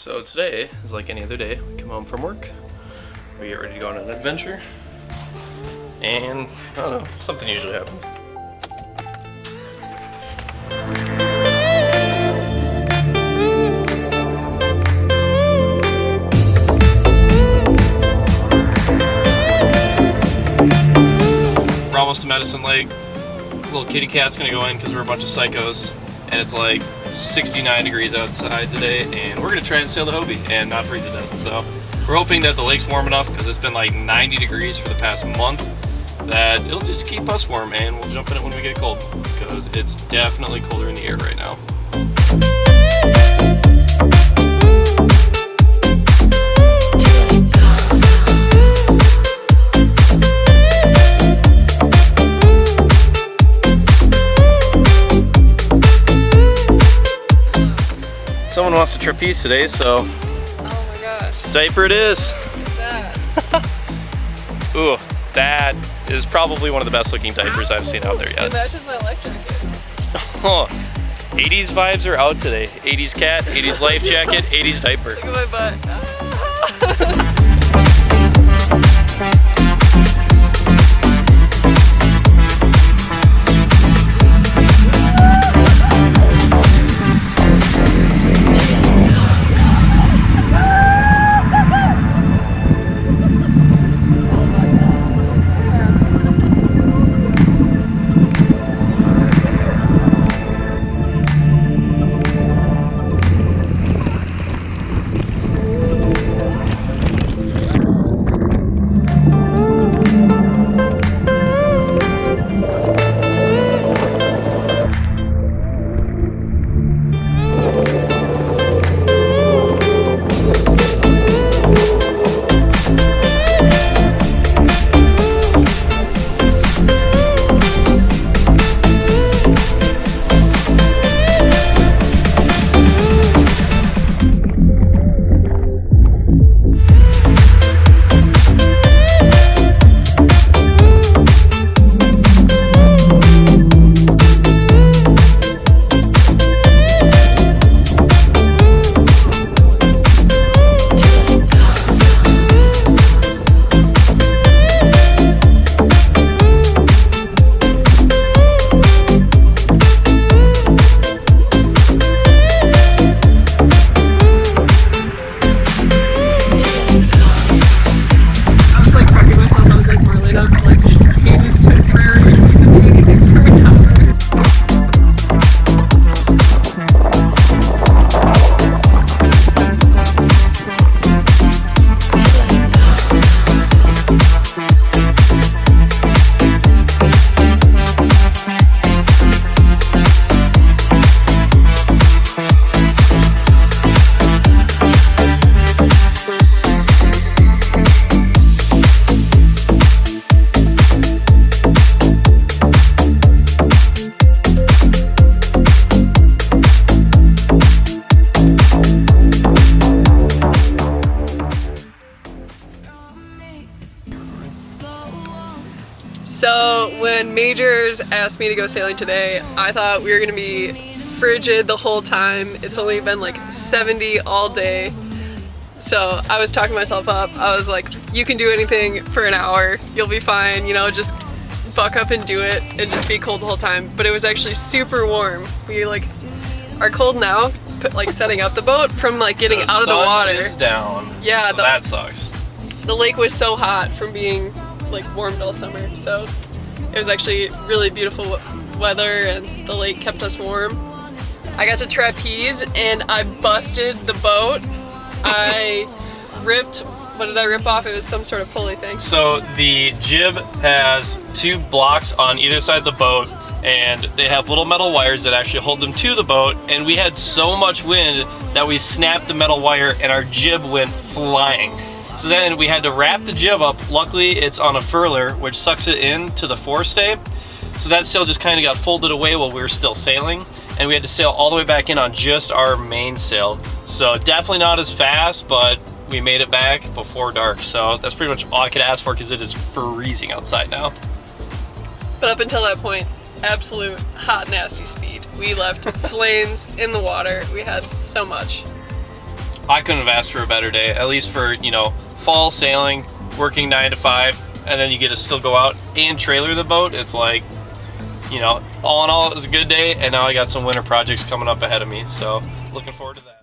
So today is like any other day. We come home from work, we get ready to go on an adventure, and I don't know, something usually happens. We're almost to Medicine Lake. Little kitty cat's gonna go in because we're a bunch of psychos, and it's like 69 degrees outside today, and we're gonna try and sail the Hobie and not freeze to death. So we're hoping that the lake's warm enough, because it's been like 90 degrees for the past month, that it'll just keep us warm, and we'll jump in it when we get cold, because it's definitely colder in the air right now. Someone wants to trapeze today, so oh my gosh, diaper it is. Look at that. Ooh, that is probably one of the best looking diapers I've seen out there It yet. matches my life jacket. Oh, 80s vibes are out today. 80s cat, 80s life jacket, 80s diaper. Look at my butt. So when Majors asked me to go sailing today, I thought we were gonna be frigid the whole time. It's only been like 70 all day. So I was talking myself up. I was like, you can do anything for an hour. You'll be fine, you know, just buck up and do it and just be cold the whole time. But it was actually super warm. We like are cold now, like setting up the boat from like getting out of the water. The sun is down. Yeah, so that sucks. The lake was so hot from being like warmed all summer, so it was actually really beautiful weather and the lake kept us warm. I got to trapeze and I busted the boat. I ripped, what did I rip off? It was some sort of pulley thing. So the jib has two blocks on either side of the boat, and they have little metal wires that actually hold them to the boat, and we had so much wind that we snapped the metal wire and our jib went flying. So then we had to wrap the jib up. Luckily it's on a furler, which sucks it in to the forestay. So that sail just kind of got folded away while we were still sailing, and we had to sail all the way back in on just our mainsail. So definitely not as fast, but we made it back before dark. So that's pretty much all I could ask for, because it is freezing outside now. But up until that point, absolute hot, nasty speed. We left flames in the water. We had so much. I couldn't have asked for a better day, at least for, you know, fall sailing, working 9 to 5, and then you get to still go out and trailer the boat. It's like, you know, all in all, it was a good day, and now I got some winter projects coming up ahead of me, so looking forward to that.